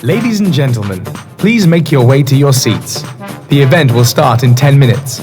Ladies and gentlemen, please make your way to your seats. The event will start in 10 minutes.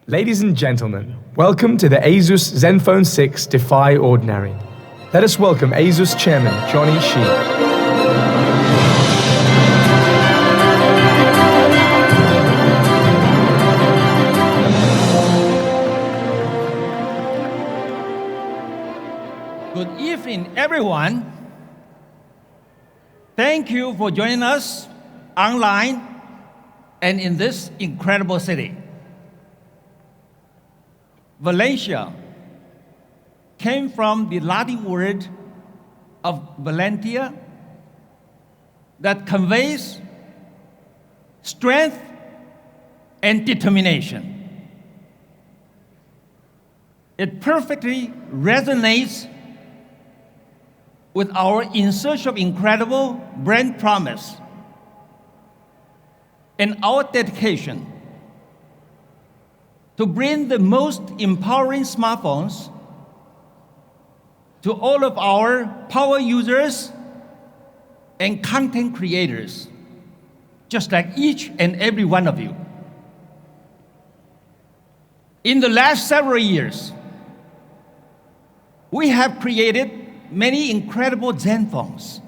Ladies and gentlemen, welcome to the ASUS ZenFone 6 Defy Ordinary. Let us welcome ASUS Chairman Johnny Shi. Good evening, everyone. Thank you for joining us online and in this incredible city. Valencia came from the Latin word of Valencia that conveys strength and determination. It perfectly resonates with our In Search of Incredible brand promise and our dedication to bring the most empowering smartphones to all of our power users and content creators, just like each and every one of you. In the last several years, we have created many incredible ZenFones.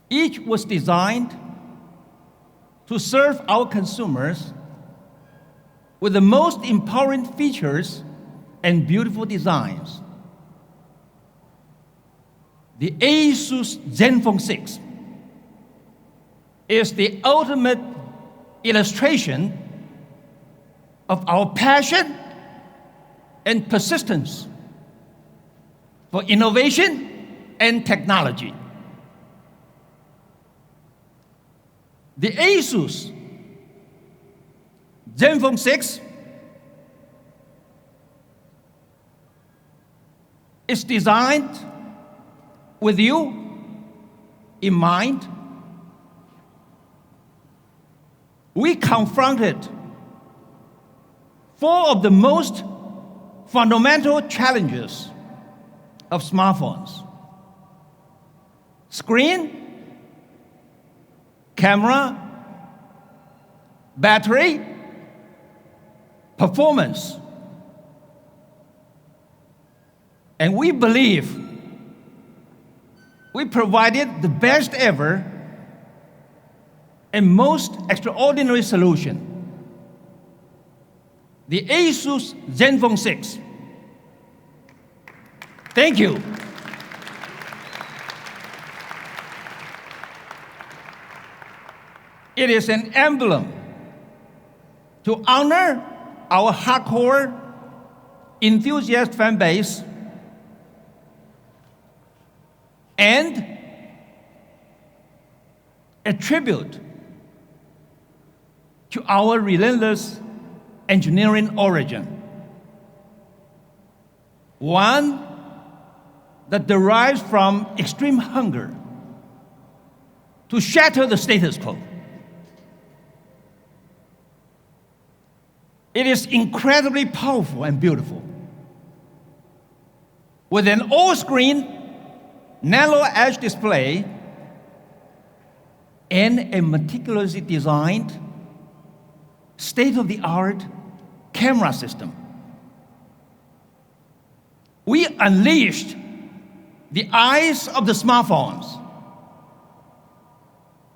Each was designed to serve our consumers with the most empowering features and beautiful designs. The ASUS ZenFone 6 is the ultimate illustration of our passion and persistence for innovation and technology. The ASUS ZenFone 6 is designed with you in mind. We confronted four of the most fundamental challenges of smartphones: screen, camera, battery, performance. And we believe we provided the best ever and most extraordinary solution: the ASUS ZenFone 6. Thank you. It is an emblem to honor our hardcore enthusiast fan base and a tribute to our relentless engineering origin, one that derives from extreme hunger to shatter the status quo. It is incredibly powerful and beautiful, with an all-screen narrow edge display and a meticulously designed state-of-the-art camera system. We unleashed the eyes of the smartphones.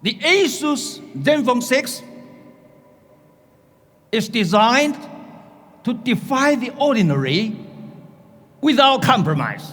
The ASUS ZenFone 6 is designed to defy the ordinary without compromise.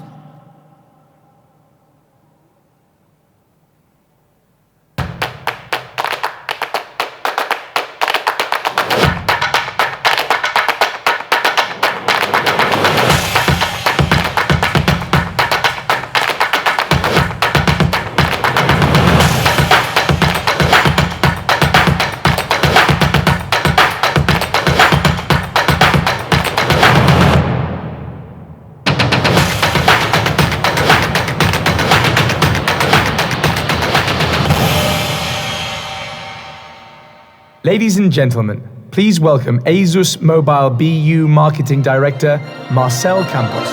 Ladies and gentlemen, please welcome ASUS Mobile BU Marketing Director, Marcel Campos.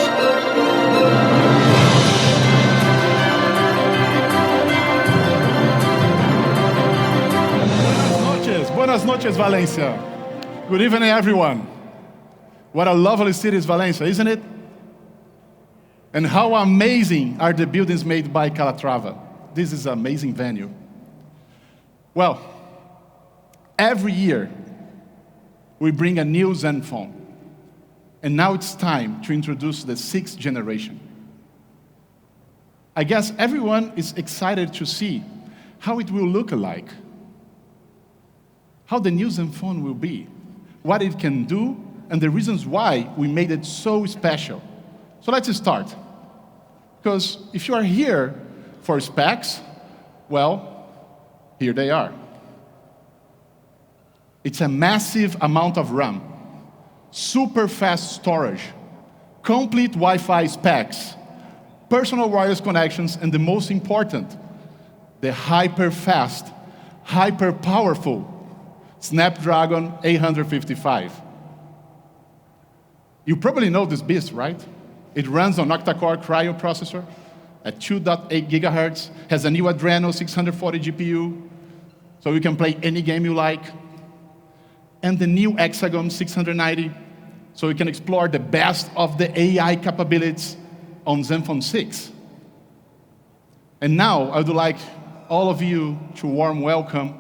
Buenas noches, Valencia. Good evening, everyone. What a lovely city is Valencia, isn't it? And how amazing are the buildings made by Calatrava. This is an amazing venue. Well, every year, we bring a new ZenFone. And now it's time to introduce the 6th generation. I guess everyone is excited to see how it will look like, how the new ZenFone will be, what it can do, and the reasons why we made it so special. So let's start. Because if you are here for specs, well, here they are. It's a massive amount of RAM, super fast storage, complete Wi-Fi specs, personal wireless connections, and the most important, the hyper-fast, hyper-powerful Snapdragon 855. You probably know this beast, right? It runs on octa-core Cryo processor at 2.8 gigahertz, has a new Adreno 640 GPU, so you can play any game you like, and the new Hexagon 690, so you can explore the best of the AI capabilities on ZenFone 6. And now, I would like all of you to warm welcome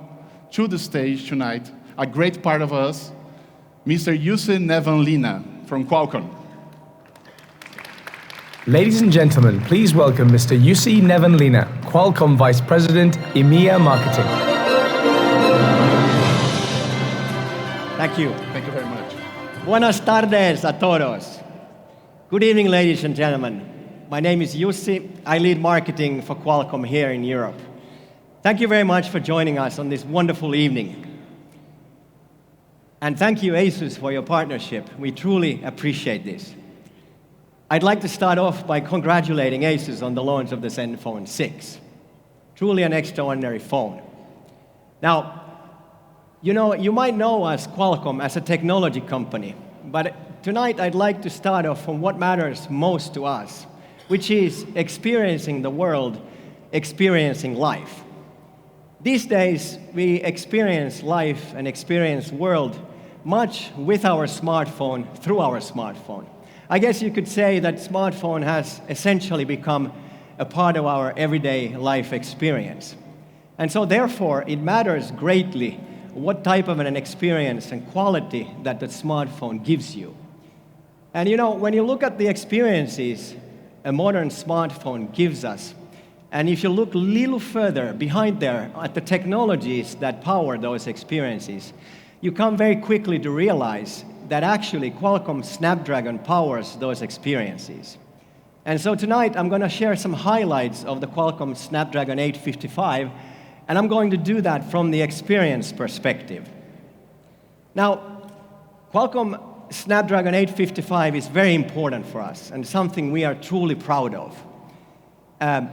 to the stage tonight, a great part of us, Mr. Jussi Nevanlinna from Qualcomm. Ladies and gentlemen, please welcome Mr. Jussi Nevanlinna, Qualcomm Vice President, EMEA Marketing. Thank you. Thank you very much. Buenas tardes a todos. Good evening, ladies and gentlemen. My name is Jussi. I lead marketing for Qualcomm here in Europe. Thank you very much for joining us on this wonderful evening. And thank you, ASUS, for your partnership. We truly appreciate this. I'd like to start off by congratulating ASUS on the launch of the ZenFone 6. Truly an extraordinary phone. Now, you might know us, Qualcomm, as a technology company, but tonight I'd like to start off from what matters most to us, which is experiencing the world, experiencing life. These days, we experience life and experience world much with our smartphone, through our smartphone. I guess you could say that smartphone has essentially become a part of our everyday life experience. And so therefore, it matters greatly what type of an experience and quality that the smartphone gives you. And when you look at the experiences a modern smartphone gives us, and if you look a little further behind there at the technologies that power those experiences, you come very quickly to realize that actually Qualcomm Snapdragon powers those experiences. And so tonight I'm going to share some highlights of the Qualcomm Snapdragon 855, and I'm going to do that from the experience perspective. Now, Qualcomm Snapdragon 855 is very important for us and something we are truly proud of.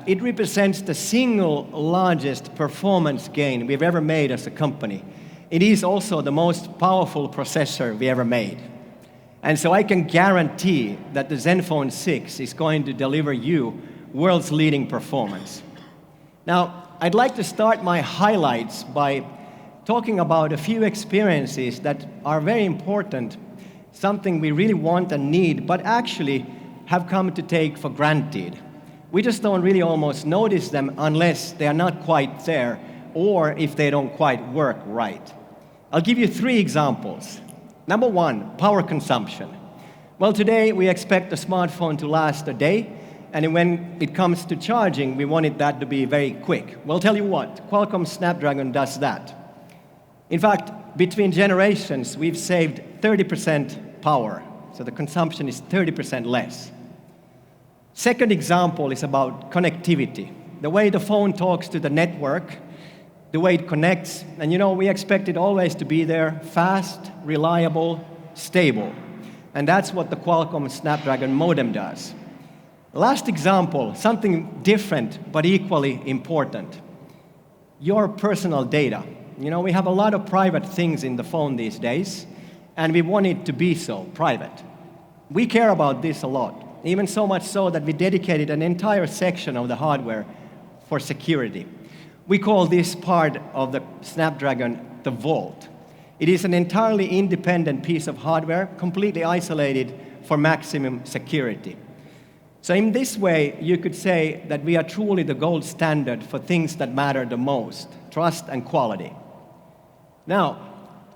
It represents the single largest performance gain we've ever made as a company. It is also the most powerful processor we ever made. And so I can guarantee that the ZenFone 6 is going to deliver you world's leading performance. Now, I'd like to start my highlights by talking about a few experiences that are very important, something we really want and need, but actually have come to take for granted. We just don't really almost notice them unless they are not quite there, or if they don't quite work right. I'll give you 3 examples. Number 1, power consumption. Well, today we expect the smartphone to last a day, and when it comes to charging, we wanted that to be very quick. Well, tell you what, Qualcomm Snapdragon does that. In fact, between generations, we've saved 30% power, so the consumption is 30% less. Second example is about connectivity. The way the phone talks to the network, the way it connects, and we expect it always to be there, fast, reliable, stable. And that's what the Qualcomm Snapdragon modem does. Last example, something different but equally important. Your personal data. We have a lot of private things in the phone these days, and we want it to be so private. We care about this a lot, even so much so that we dedicated an entire section of the hardware for security. We call this part of the Snapdragon the Vault. It is an entirely independent piece of hardware, completely isolated for maximum security. So in this way, you could say that we are truly the gold standard for things that matter the most, trust and quality. Now,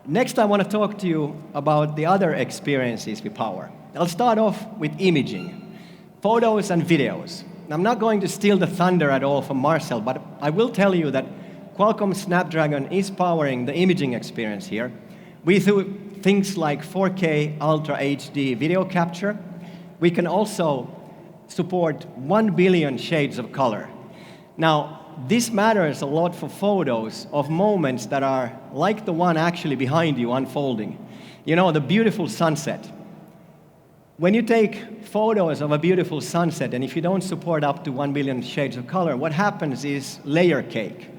next I want to talk to you about the other experiences we power. I'll start off with imaging, photos and videos. I'm not going to steal the thunder at all from Marcel, but I will tell you that Qualcomm Snapdragon is powering the imaging experience here. We do things like 4K Ultra HD video capture. We can also support 1 billion shades of color. Now, this matters a lot for photos of moments that are like the one actually behind you unfolding. You know, the beautiful sunset. When you take photos of a beautiful sunset, and if you don't support up to 1 billion shades of color, what happens is layer cake.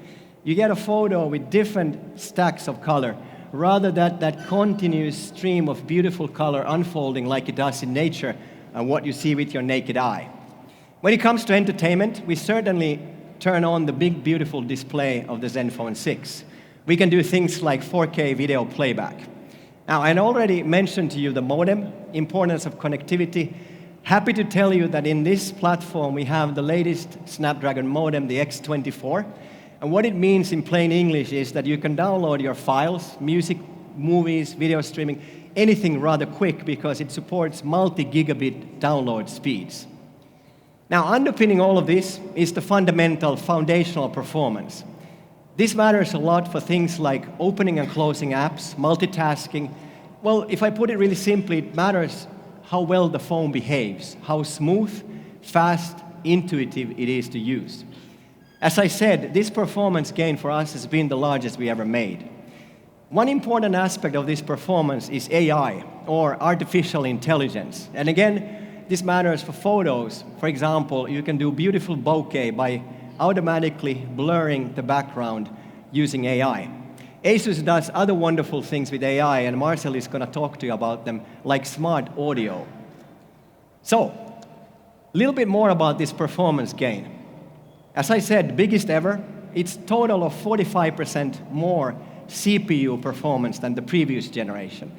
You get a photo with different stacks of color, rather than that continuous stream of beautiful color unfolding like it does in nature and what you see with your naked eye. When it comes to entertainment, we certainly turn on the big, beautiful display of the ZenFone 6. We can do things like 4K video playback. Now, I already mentioned to you the modem, importance of connectivity. Happy to tell you that in this platform, we have the latest Snapdragon modem, the X24. And what it means in plain English is that you can download your files, music, movies, video streaming, anything rather quick because it supports multi-gigabit download speeds. Now, underpinning all of this is the fundamental foundational performance. This matters a lot for things like opening and closing apps, multitasking. Well, if I put it really simply, it matters how well the phone behaves, how smooth, fast, intuitive it is to use. As I said, this performance gain for us has been the largest we ever made. One important aspect of this performance is AI, or artificial intelligence. And again, this matters for photos. For example, you can do beautiful bokeh by automatically blurring the background using AI. ASUS does other wonderful things with AI, and Marcel is going to talk to you about them, like smart audio. So, a little bit more about this performance gain. As I said, biggest ever, it's total of 45% more CPU performance than the previous generation.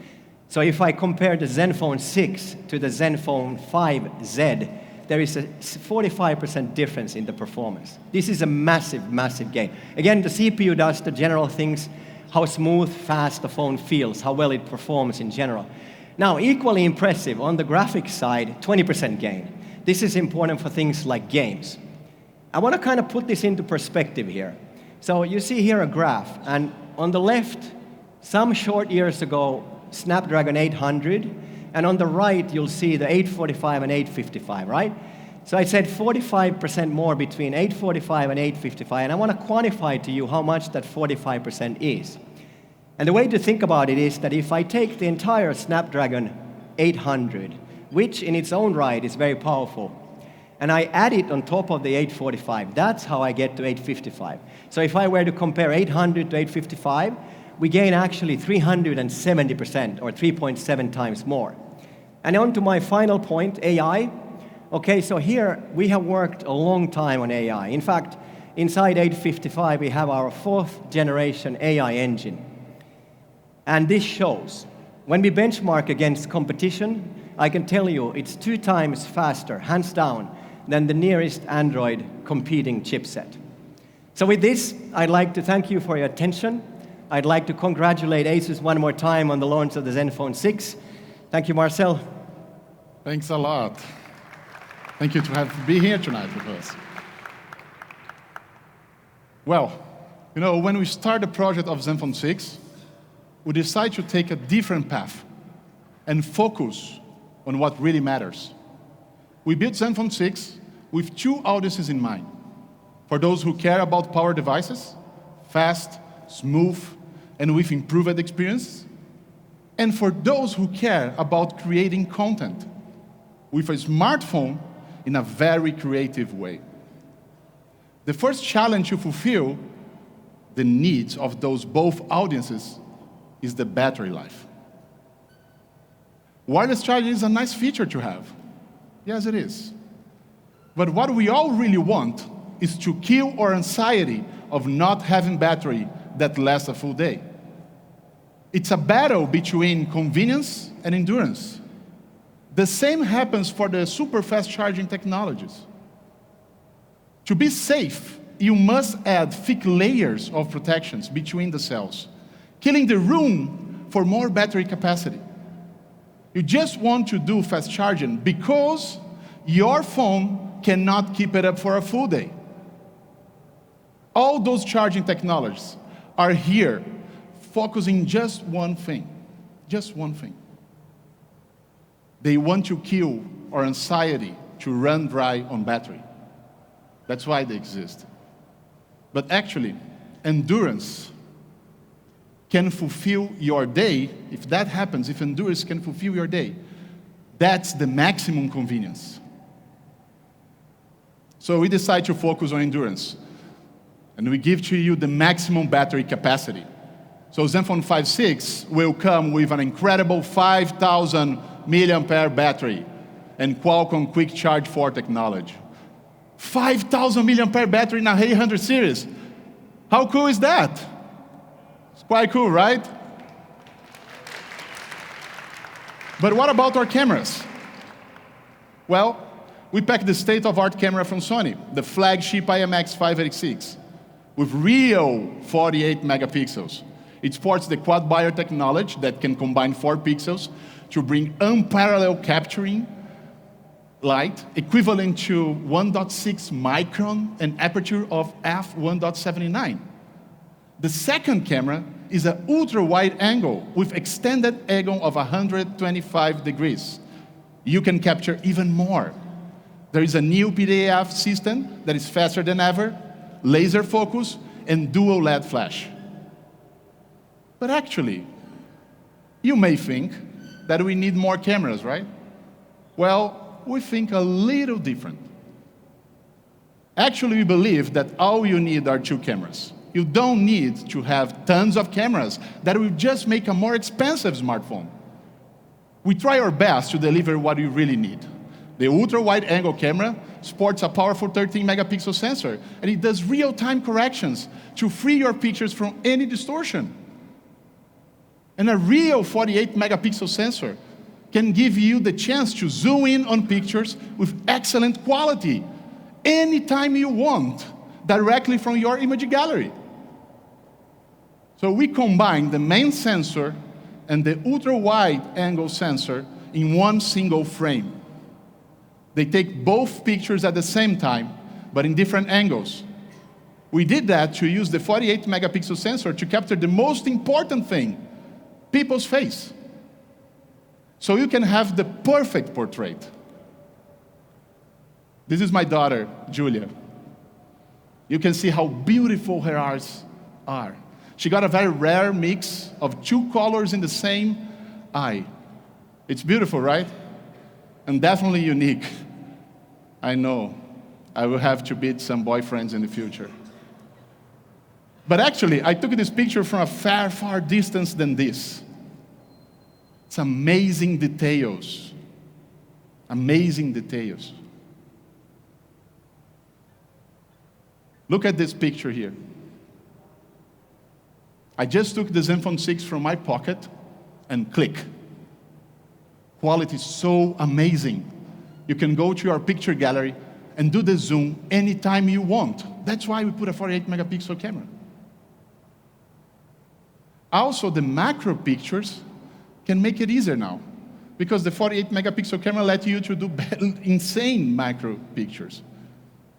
So if I compare the ZenFone 6 to the ZenFone 5Z, there is a 45% difference in the performance. This is a massive, massive gain. Again, the CPU does the general things, how smooth, fast the phone feels, how well it performs in general. Now, equally impressive, on the graphics side, 20% gain. This is important for things like games. I want to kind of put this into perspective here. So you see here a graph, and on the left, some short years ago, Snapdragon 800, and on the right, you'll see the 845 and 855, right? So I said 45% more between 845 and 855, and I want to quantify to you how much that 45% is. And the way to think about it is that if I take the entire Snapdragon 800, which in its own right is very powerful, and I add it on top of the 845, that's how I get to 855. So if I were to compare 800 to 855, we gain actually 370%, or 3.7 times more. And on to my final point, AI. Okay, so here we have worked a long time on AI. In fact, inside 855, we have our 4th generation AI engine. And this shows. When we benchmark against competition, I can tell you it's 2 times faster, hands down, than the nearest Android competing chipset. So with this, I'd like to thank you for your attention. I'd like to congratulate ASUS one more time on the launch of the ZenFone 6. Thank you, Marcel. Thanks a lot. Thank you to be here tonight with us. Well, you know, when we start the project of ZenFone 6, we decided to take a different path and focus on what really matters. We built ZenFone 6 with 2 audiences in mind. For those who care about power devices, fast, smooth, and with improved experience. And for those who care about creating content with a smartphone in a very creative way. The first challenge to fulfill the needs of those both audiences is the battery life. Wireless charging is a nice feature to have. Yes, it is. But what we all really want is to kill our anxiety of not having battery that lasts a full day. It's a battle between convenience and endurance. The same happens for the super fast charging technologies. To be safe, you must add thick layers of protections between the cells, killing the room for more battery capacity. You just want to do fast charging because your phone cannot keep it up for a full day. All those charging technologies are here focusing just one thing, just one thing. They want to kill our anxiety to run dry on battery. That's why they exist. But actually, endurance can fulfill your day. If that happens, if endurance can fulfill your day, that's the maximum convenience. So we decide to focus on endurance. And we give to you the maximum battery capacity. So ZenFone 5.6 will come with an incredible 5,000 milliampere battery and Qualcomm Quick Charge 4 technology. 5,000 milliampere battery in a 800 series. How cool is that? It's quite cool, right? But what about our cameras? Well, we packed the state-of-art camera from Sony, the flagship IMX586, with real 48 megapixels. It sports the quad buyer technology that can combine 4 pixels to bring unparalleled capturing light, equivalent to 1.6 micron and aperture of f1.79. The second camera is an ultra-wide angle with extended angle of 125 degrees. You can capture even more. There is a new PDAF system that is faster than ever, laser focus, and dual LED flash. But actually, you may think that we need more cameras, right? Well, we think a little different. Actually, we believe that all you need are 2 cameras. You don't need to have tons of cameras that will just make a more expensive smartphone. We try our best to deliver what you really need. The ultra-wide angle camera sports a powerful 13 megapixel sensor, and it does real-time corrections to free your pictures from any distortion. And a real 48 megapixel sensor can give you the chance to zoom in on pictures with excellent quality anytime you want, directly from your image gallery. So we combine the main sensor and the ultra-wide angle sensor in one single frame. They take both pictures at the same time, but in different angles. We did that to use the 48 megapixel sensor to capture the most important thing, people's face. So you can have the perfect portrait. This is my daughter, Julia. You can see how beautiful her eyes are. She got a very rare mix of 2 colors in the same eye. It's beautiful, right? And definitely unique. I know. I will have to beat some boyfriends in the future. But actually, I took this picture from a far, far distance than this. It's amazing details. Amazing details. Look at this picture here. I just took the ZenFone 6 from my pocket and click. Quality is so amazing. You can go to your picture gallery and do the zoom anytime you want. That's why we put a 48 megapixel camera. Also, the macro pictures can make it easier now, because the 48 megapixel camera lets you to do insane macro pictures.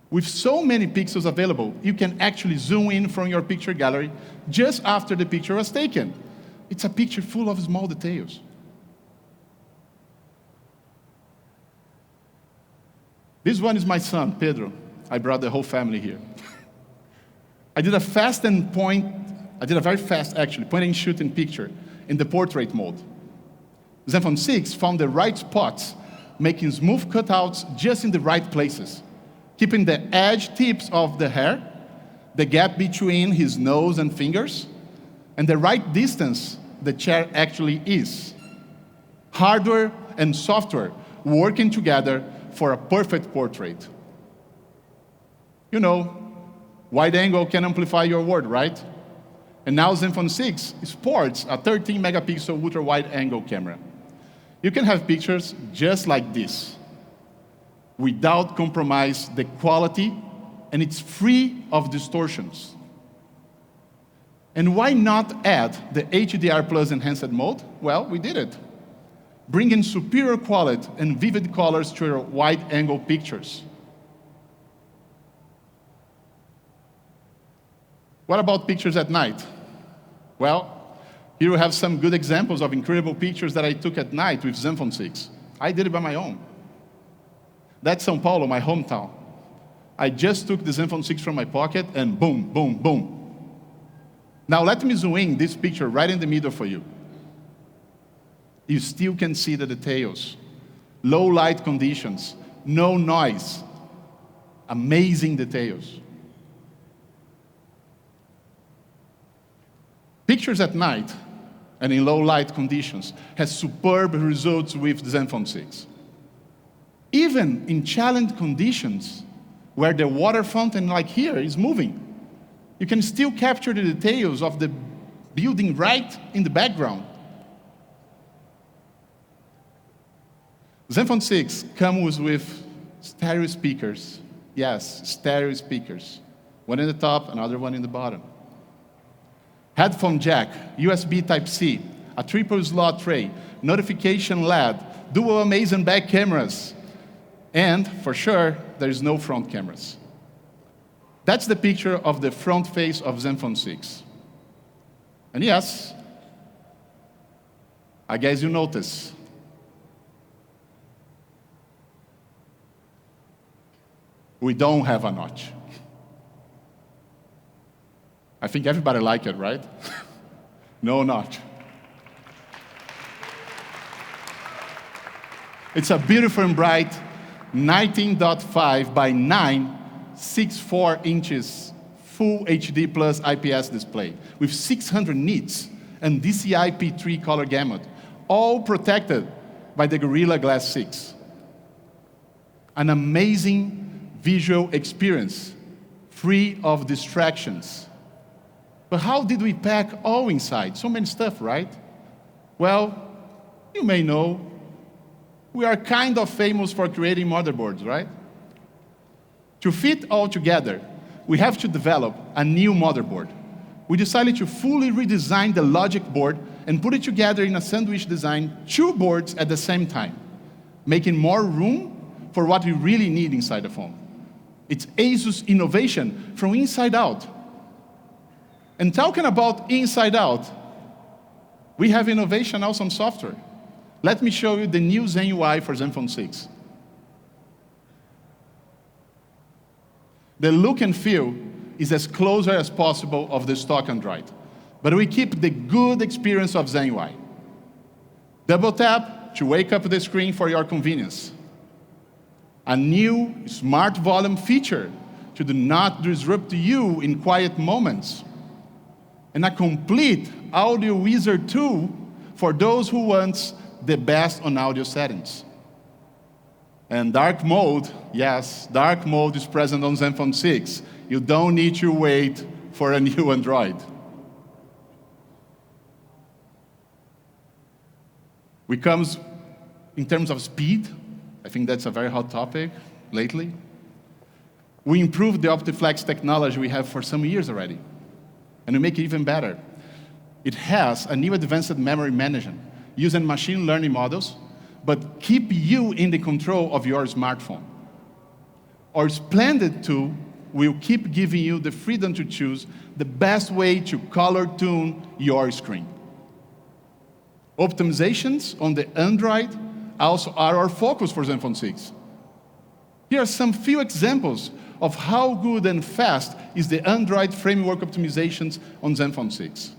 With so many pixels available, you can actually zoom in from your picture gallery just after the picture was taken. It's a picture full of small details. This one is my son, Pedro. I brought the whole family here. I did a very fast, actually, point and shoot in picture in the portrait mode. ZenFone 6 found the right spots, making smooth cutouts just in the right places, keeping the edge tips of the hair, the gap between his nose and fingers, and the right distance the chair actually is. Hardware and software working together for a perfect portrait. You know, wide angle can amplify your word, right? And now ZenFone 6 sports a 13-megapixel ultra-wide-angle camera. You can have pictures just like this, without compromise the quality, and it's free of distortions. And why not add the HDR Plus enhanced mode? Well, we did it. Bringing superior quality and vivid colors to your wide-angle pictures. What about pictures at night? Well, here we have some good examples of incredible pictures that I took at night with ZenFone 6. I did it by my own. That's São Paulo, my hometown. I just took the ZenFone 6 from my pocket and boom, boom, boom. Now let me zoom in this picture right in the middle for you. You still can see the details. Low light conditions, no noise, amazing details. Pictures at night and in low light conditions has superb results with ZenFone 6. Even in challenging conditions where the water fountain like here is moving, you can still capture the details of the building right in the background. ZenFone 6 comes with stereo speakers. Yes, stereo speakers. One in the top, another one in the bottom. Headphone jack, USB Type-C, a triple slot tray, notification LED, dual amazing back cameras, and for sure, there is no front cameras. That's the picture of the front face of ZenFone 6. And yes, I guess you notice. We don't have a notch. I think everybody liked it, right? No notch. It's a beautiful and bright 19.5 by 9.64 inches full HD plus IPS display with 600 nits and DCI P3 color gamut, all protected by the Gorilla Glass 6. An amazing visual experience, free of distractions. But how did we pack all inside? So many stuff, right? Well, you may know, we are kind of famous for creating motherboards, right? To fit all together, we have to develop a new motherboard. We decided to fully redesign the logic board and put it together in a sandwich design, 2 boards at the same time, making more room for what we really need inside the phone. It's ASUS innovation from inside out. And talking about inside out, we have innovation also on software. Let me show you the new Zen UI for ZenFone 6. The look and feel is as closer as possible of the stock Android, but we keep the good experience of Zen UI. Double tap to wake up the screen for your convenience. A new smart volume feature to do not disrupt you in quiet moments. And a complete audio wizard tool for those who want the best on audio settings. And dark mode, yes, dark mode is present on ZenFone 6. You don't need to wait for a new Android. We comes in terms of speed. I think that's a very hot topic lately. We improved the OptiFlex technology we have for some years already, and we make it even better. It has a new advanced memory management using machine learning models, but keep you in the control of your smartphone. Our splendid tool will keep giving you the freedom to choose the best way to color tune your screen. Optimizations on the Android also are our focus for ZenFone 6. Here are some few examples of how good and fast is the Android framework optimizations on ZenFone 6.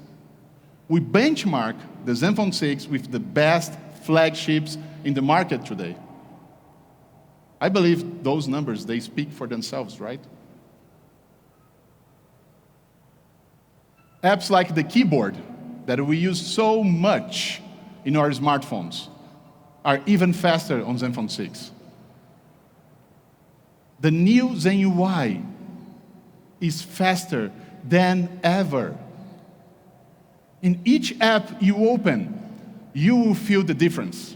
We benchmark the ZenFone 6 with the best flagships in the market today. I believe those numbers, they speak for themselves, right? Apps like the keyboard that we use so much in our smartphones are even faster on ZenFone 6. The new Zen UI is faster than ever. In each app you open, you will feel the difference.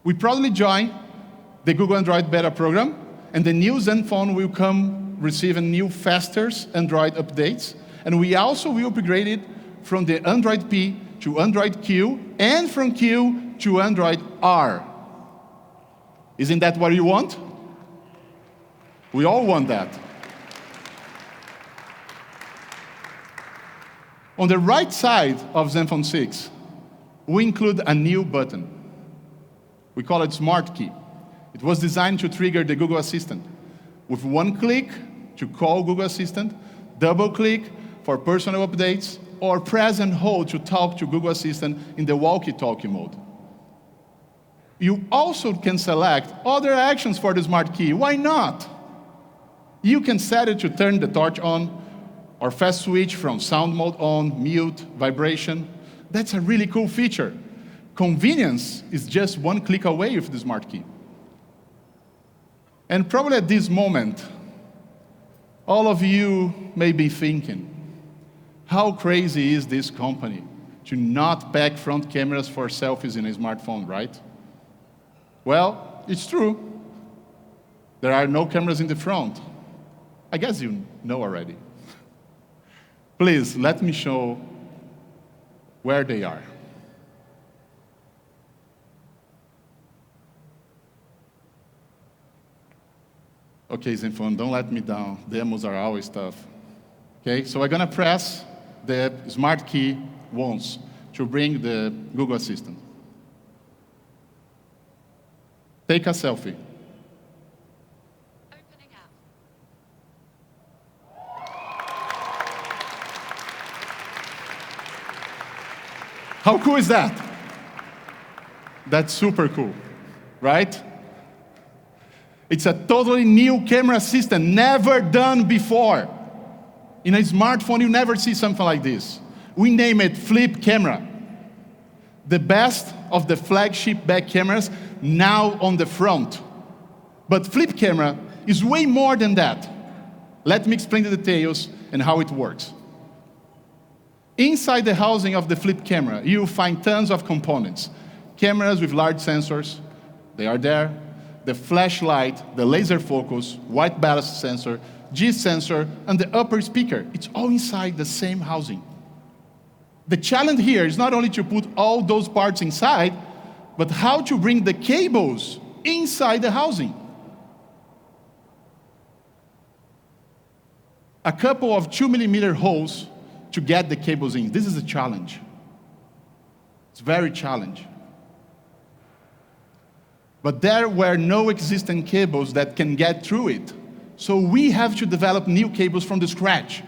We proudly join the Google Android Beta program, and the new ZenFone will come receiving new faster Android updates, and we also will upgrade it from the Android P to Android Q, and from Q to Android R. Isn't that what you want? We all want that. On the right side of ZenFone 6, we include a new button. We call it Smart Key. It was designed to trigger the Google Assistant. With one click to call Google Assistant, double click for personal updates, or press and hold to talk to Google Assistant in the walkie-talkie mode. You also can select other actions for the Smart Key. Why not? You can set it to turn the torch on, or fast switch from sound mode on, mute, vibration. That's a really cool feature. Convenience is just one click away with the Smart Key. And probably at this moment, all of you may be thinking, how crazy is this company to not pack front cameras for selfies in a smartphone, right? Well, it's true. There are no cameras in the front. I guess you know already. Please, let me show where they are. Okay, ZenFone, don't let me down. Demos are always tough. Okay, so I'm gonna press the Smart Key once to bring the Google Assistant. Take a selfie. Opening app. How cool is that? That's super cool, right? It's a totally new camera system, never done before. In a smartphone, you never see something like this. We name it Flip Camera. The best of the flagship back cameras now on the front. But Flip Camera is way more than that. Let me explain the details and how it works. Inside the housing of the Flip Camera, you'll find tons of components. Cameras with large sensors, they are there. The flashlight, the laser focus, white balance sensor, G sensor, and the upper speaker. It's all inside the same housing. The challenge here is not only to put all those parts inside, but how to bring the cables inside the housing. A couple of 2mm holes to get the cables in. This is a challenge. It's very challenging. But there were no existing cables that can get through it. So we have to develop new cables from the scratch.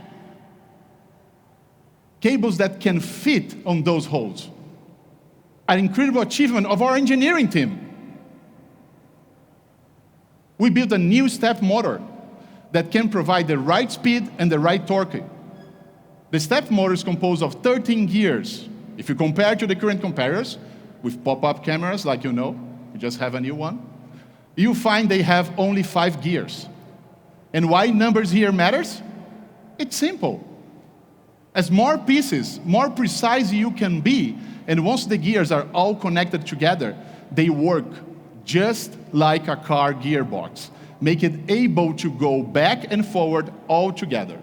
Cables that can fit on those holes. An incredible achievement of our engineering team. We built a new step motor that can provide the right speed and the right torque. The step motor is composed of 13 gears. If you compare to the current competitors with pop-up cameras, like you know, we just have a new one, you find they have only 5 gears. And why numbers here matters? It's simple. As more pieces, more precise you can be, and once the gears are all connected together, they work just like a car gearbox, make it able to go back and forward all together.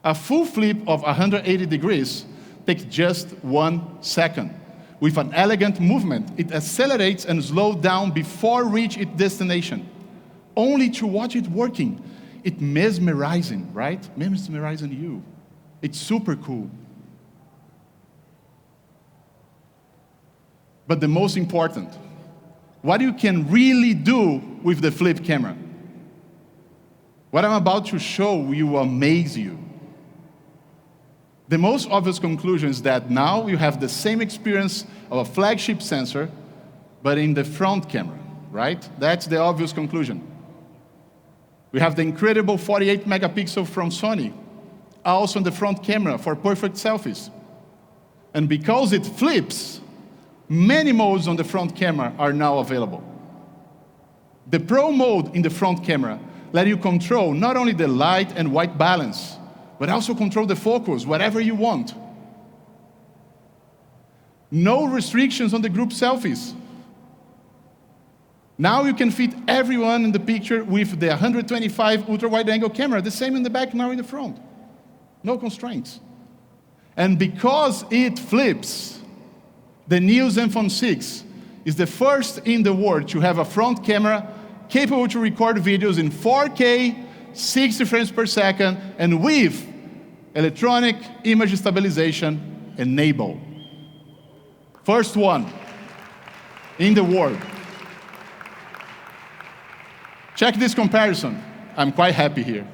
A full flip of 180 degrees takes just 1 second. With an elegant movement, it accelerates and slows down before reaching its destination. Only to watch it working, it's mesmerizing, right? Mesmerizing you. It's super cool. But the most important, what you can really do with the flip camera. What I'm about to show will amaze you. The most obvious conclusion is that now you have the same experience of a flagship sensor, but in the front camera, right? That's the obvious conclusion. We have the incredible 48 megapixel from Sony, also in the front camera for perfect selfies. And because it flips, many modes on the front camera are now available. The Pro mode in the front camera let you control not only the light and white balance, but also control the focus, whatever you want. No restrictions on the group selfies. Now you can fit everyone in the picture with the 125 ultra-wide-angle camera, the same in the back, now in the front. No constraints. And because it flips, the new ZenFone 6 is the first in the world to have a front camera capable to record videos in 4K, 60 frames per second, and with electronic image stabilization enabled. First one in the world. Check this comparison. I'm quite happy here.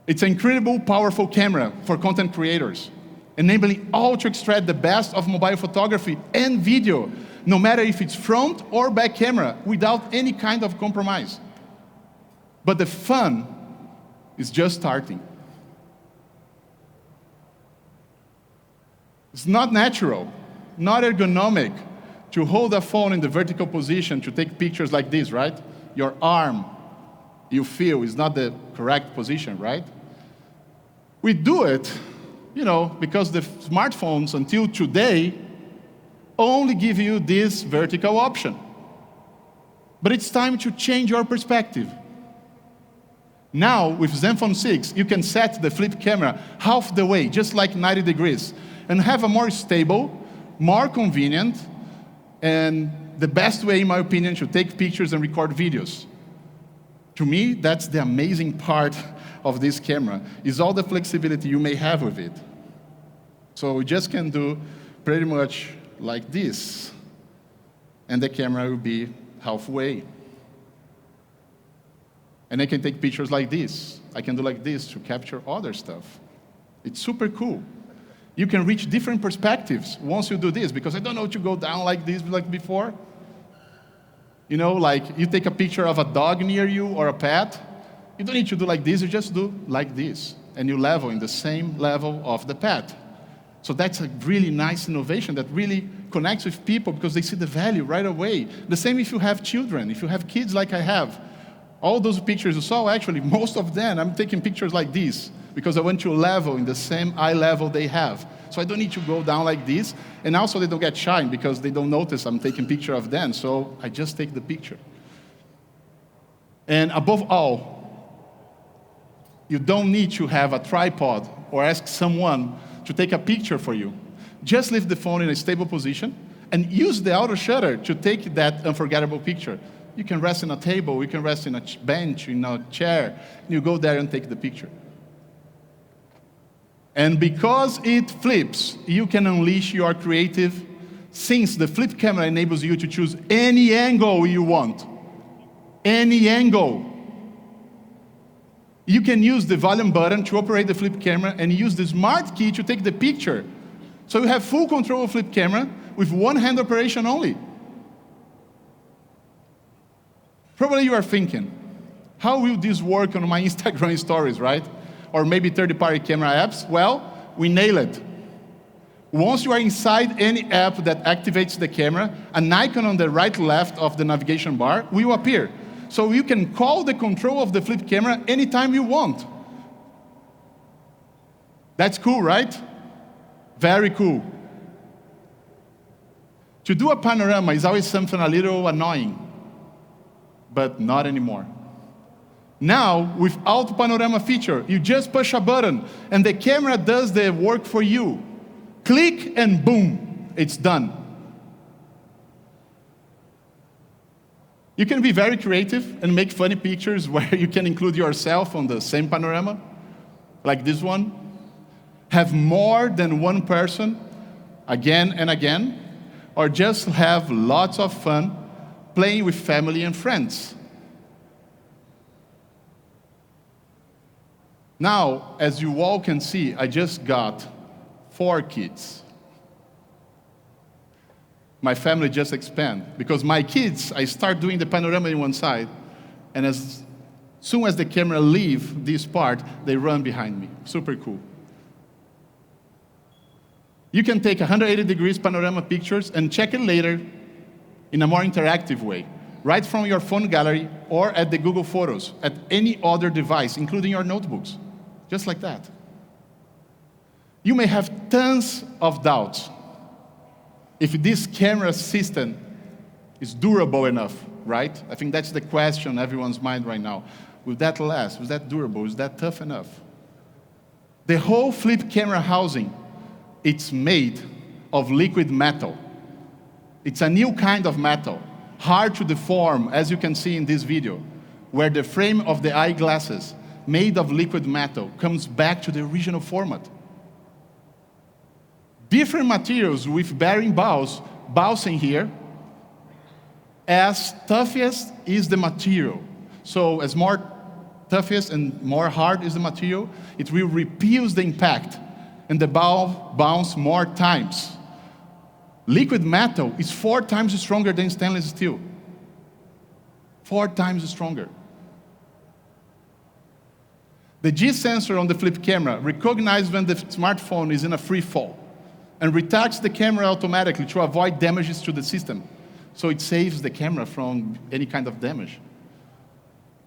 It's an incredible, powerful camera for content creators, enabling all to extract the best of mobile photography and video, no matter if it's front or back camera, without any kind of compromise. But the fun is just starting. It's not natural, not ergonomic, to hold a phone in the vertical position to take pictures like this, right? Your arm, you feel, is not the correct position, right? We do it, because the smartphones, until today, only give you this vertical option. But it's time to change your perspective. Now, with ZenFone 6, you can set the flip camera half the way, just like 90 degrees, and have a more stable, more convenient, and the best way, in my opinion, to take pictures and record videos. To me, that's the amazing part of this camera, is all the flexibility you may have with it. So we just can do pretty much like this, and the camera will be halfway. And I can take pictures like this. I can do like this to capture other stuff. It's super cool. You can reach different perspectives once you do this, because I don't know to go down like this like before. Like you take a picture of a dog near you or a pet, you don't need to do like this, you just do like this, and you level in the same level of the pet. So that's a really nice innovation that really connects with people because they see the value right away. The same if you have children, if you have kids like I have. All those pictures you saw, actually, most of them, I'm taking pictures like this because I want to level in the same eye level they have. So I don't need to go down like this. And also they don't get shy because they don't notice I'm taking picture of them. So I just take the picture. And above all, you don't need to have a tripod or ask someone to take a picture for you. Just leave the phone in a stable position and use the auto shutter to take that unforgettable picture. You can rest on a table, you can rest in a bench, in a chair, and you go there and take the picture. And because it flips, you can unleash your creative, since the flip camera enables you to choose any angle you want. Any angle. You can use the volume button to operate the flip camera and use the smart key to take the picture. So you have full control of flip camera with one-hand operation only. Probably you are thinking, how will this work on my Instagram stories, right? Or maybe third-party camera apps? Well, we nail it. Once you are inside any app that activates the camera, an icon on the right left of the navigation bar will appear. So you can call the control of the flip camera anytime you want. That's cool, right? Very cool. To do a panorama is always something a little annoying, but not anymore. Now, with Auto Panorama feature, you just push a button, and the camera does the work for you. Click, and boom, it's done. You can be very creative and make funny pictures where you can include yourself on the same panorama, like this one. Have more than one person, again and again, or just have lots of fun playing with family and friends. Now, as you all can see, I just got 4 kids. My family just expanded because my kids, I start doing the panorama in one side, and as soon as the camera leaves this part, they run behind me. Super cool. You can take 180 degrees panorama pictures and check it later in a more interactive way. Right from your phone gallery, or at the Google Photos, at any other device, including your notebooks, just like that. You may have tons of doubts if this camera system is durable enough, right? I think that's the question on everyone's mind right now. Will that last? Is that durable? Is that tough enough? The whole flip camera housing, it's made of liquid metal. It's a new kind of metal, hard to deform, as you can see in this video, where the frame of the eyeglasses, made of liquid metal, comes back to the original format. Different materials with bearing balls bouncing here. As toughest is the material. So as more toughest and more hard is the material, it will repel the impact, and the ball bounce more times. Liquid metal is 4 times stronger than stainless steel. 4 times stronger. The G sensor on the flip camera recognizes when the smartphone is in a free fall and retards the camera automatically to avoid damages to the system. So it saves the camera from any kind of damage.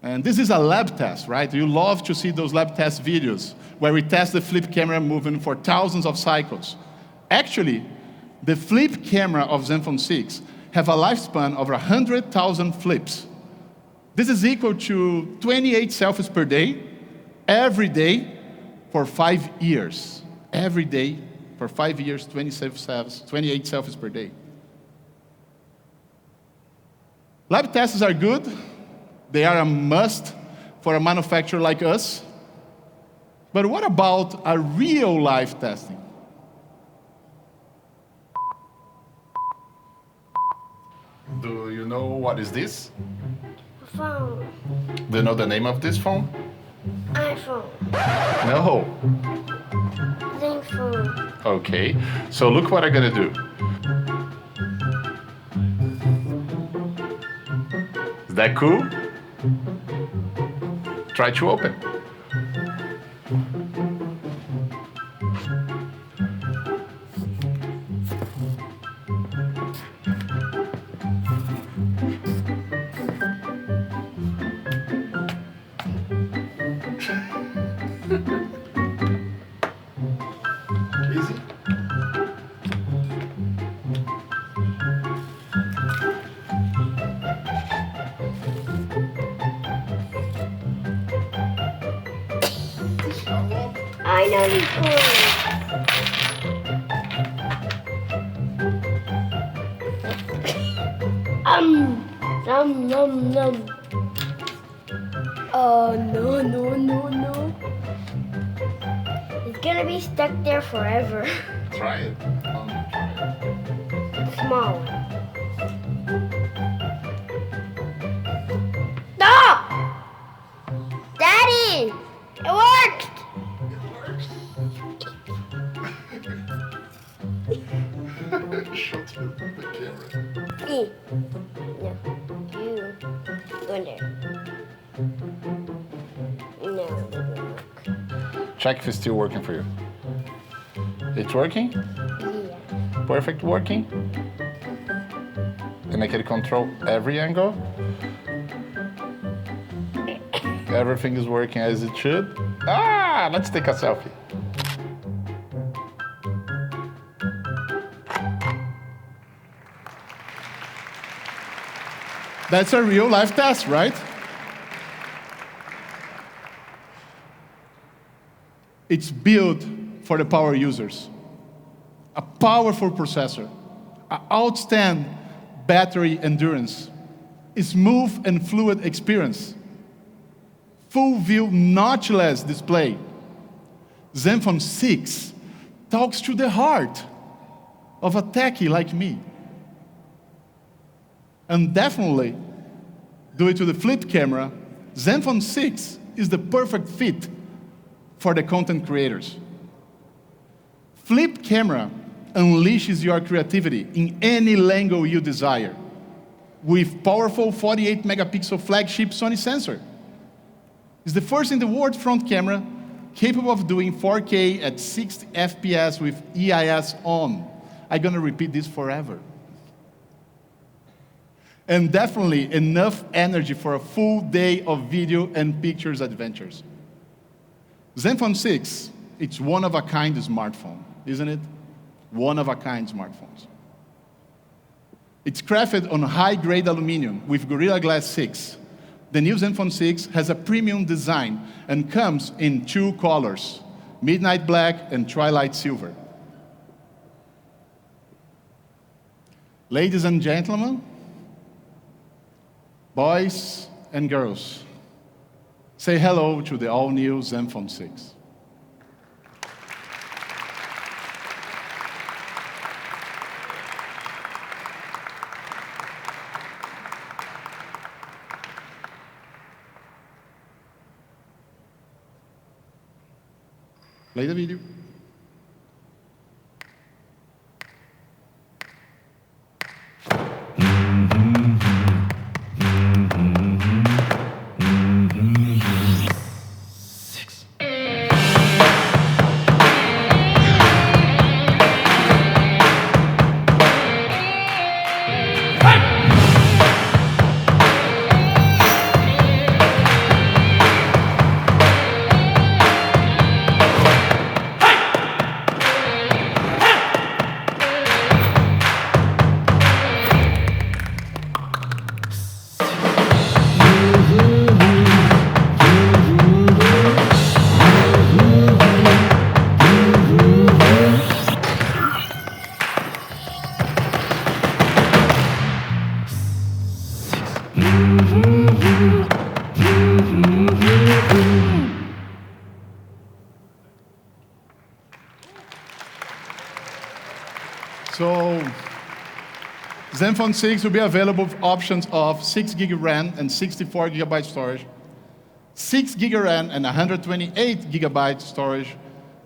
And this is a lab test, right? You love to see those lab test videos where we test the flip camera moving for thousands of cycles. Actually, the flip camera of ZenFone 6 have a lifespan of 100,000 flips. This is equal to 28 selfies per day, every day, for 5 years. Every day, for 5 years, 28 selfies per day. Lab tests are good. They are a must for a manufacturer like us. But what about a real-life testing? Do you know what is this? Phone. Do you know the name of this phone? iPhone. No. ZenFone. Okay, so look what I'm gonna do. Is that cool? Try to open. Easy. I know the phone. Nom. Oh, no. It's gonna be stuck there forever. Try it. Try it. Small one. Stop! Daddy! It worked! Shut the camera. No. You. Go in there. No, it doesn't work. Check if it's still working for you. It's working? Yeah. Perfect working? And I can control every angle. Everything is working as it should. Ah, let's take a selfie. That's a real life test, right? It's built for the power users. A powerful processor, an outstanding battery endurance, a smooth and fluid experience, full view notchless display. ZenFone 6 talks to the heart of a techie like me. And definitely, due to the flip camera, ZenFone 6 is the perfect fit for the content creators. Flip camera unleashes your creativity in any angle you desire with powerful 48 megapixel flagship Sony sensor. It's the first in the world front camera capable of doing 4K at 60 FPS with EIS on. I'm gonna repeat this forever. and definitely enough energy for a full day of video and pictures adventures. ZenFone 6, it's one-of-a-kind smartphone, isn't it? One-of-a-kind smartphones. It's crafted on high-grade aluminum with Gorilla Glass 6. The new ZenFone 6 has a premium design and comes in 2 colors, midnight black and twilight silver. Ladies and gentlemen, boys and girls, say hello to the all-new ZenFone 6. Play the video. So, ZenFone 6 will be available with options of 6 GB RAM and 64 GB storage, 6 GB RAM and 128 GB storage,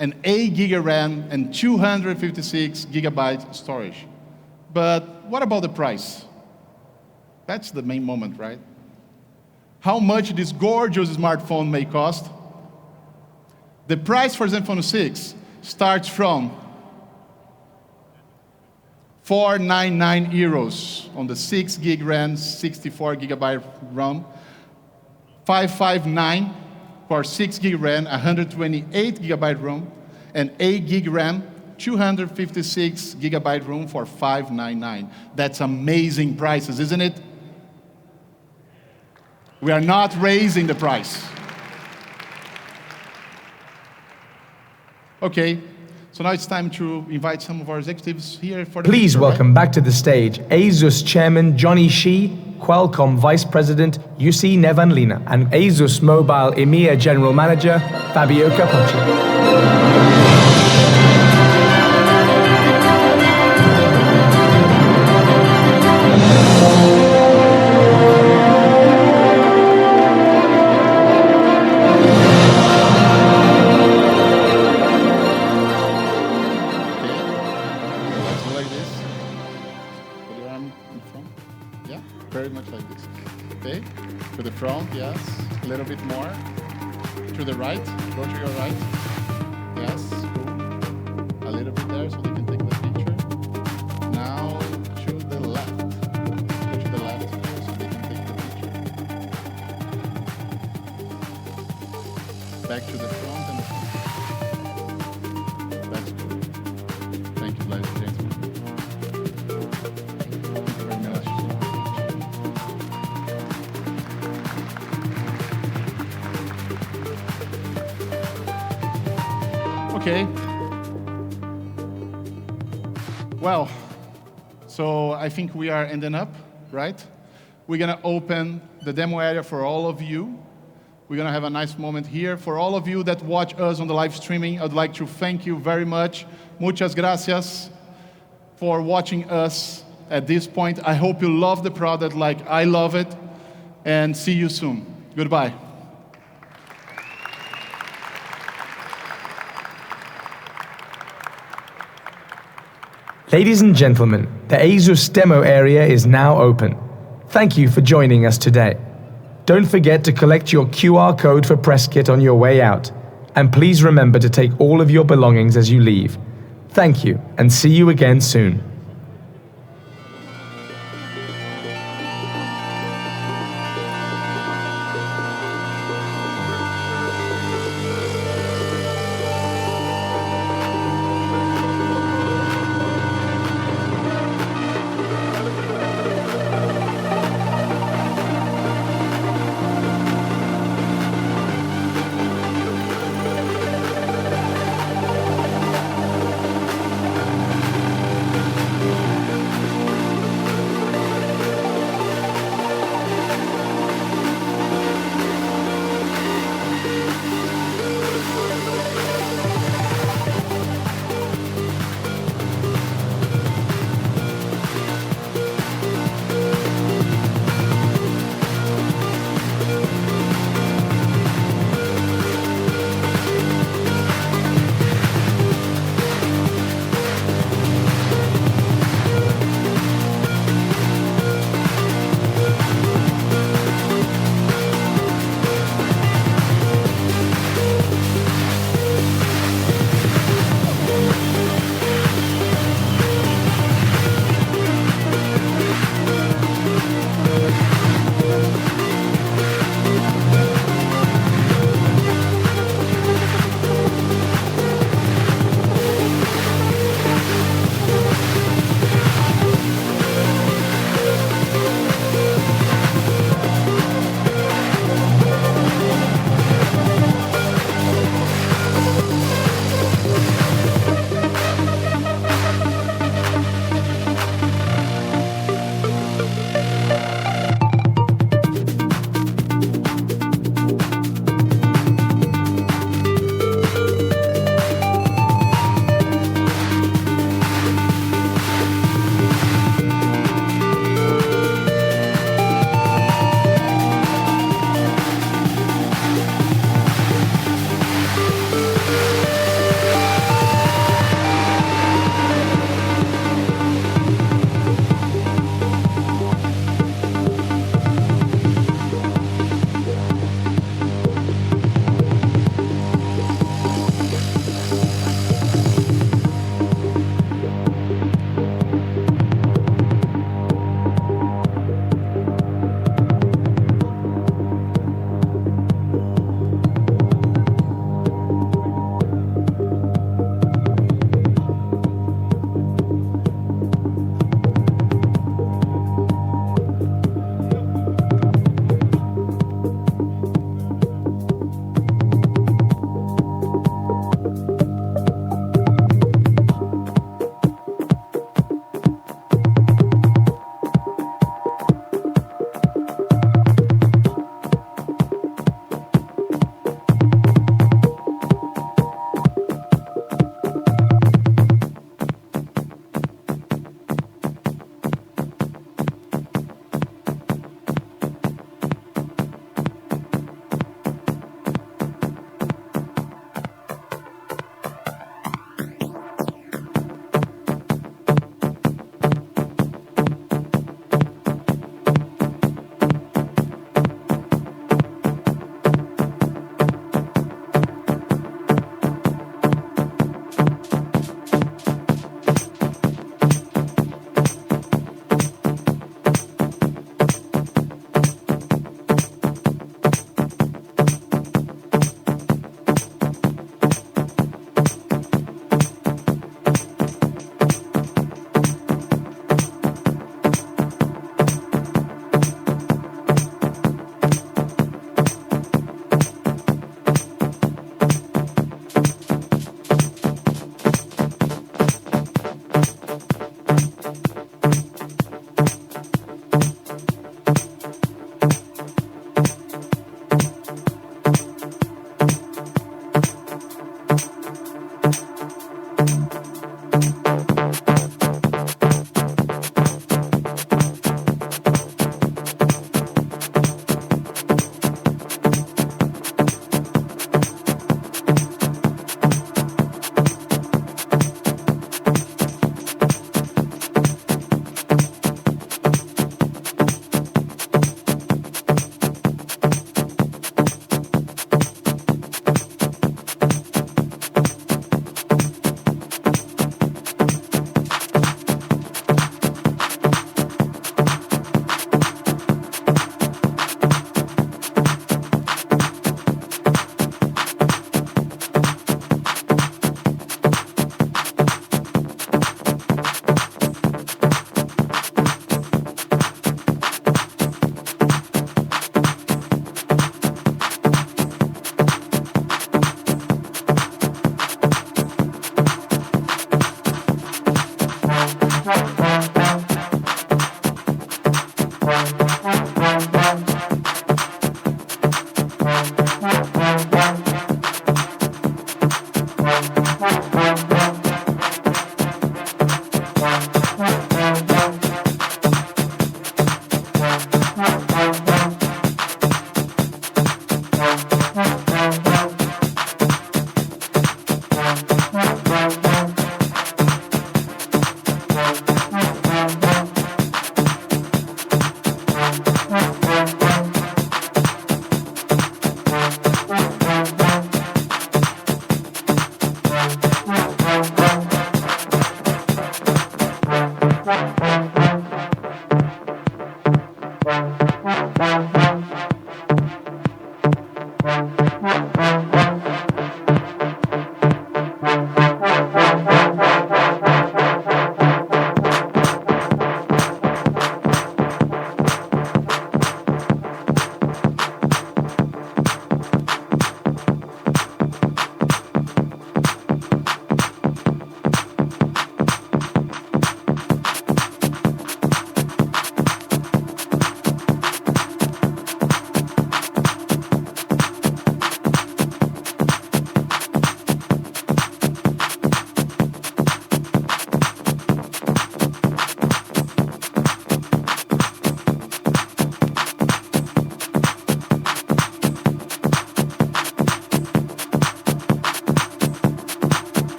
and 8 GB RAM and 256 GB storage. But what about the price? That's the main moment, right? How much this gorgeous smartphone may cost? The price for ZenFone 6 starts from €499 on the 6 GB RAM, 64 GB RAM, 559 for 6 GB RAM, 128 GB RAM, and 8 GB RAM, 256 GB RAM for $599. That's amazing prices, isn't it? We are not raising the price. Okay, so now it's time to invite some of our executives here for the Please picture, welcome back to the stage ASUS Chairman Johnny Shi, Qualcomm Vice President Jussi Nevanlinna, and ASUS Mobile EMEA General Manager Fabio Capocci. Very much like this. Okay, to the front, yes. A little bit more. To the right, go to your right. Yes, cool. A little bit there so they can take the picture. Now to the left. Go to the left so they can take the picture. Back to the front and the front. That's cool. Thank you, ladies and gentlemen. Thank you very much. Okay. Well, so I think we are ending up, right? We're gonna open the demo area for all of you. We're gonna have a nice moment here. For all of you that watch us on the live streaming, I'd like to thank you very much. Muchas gracias for watching us at this point. I hope you love the product like I love it, and see you soon. Goodbye. Ladies and gentlemen, the ASUS demo area is now open. Thank you for joining us today. Don't forget to collect your QR code for press kit on your way out. And please remember to take all of your belongings as you leave. Thank you, and see you again soon.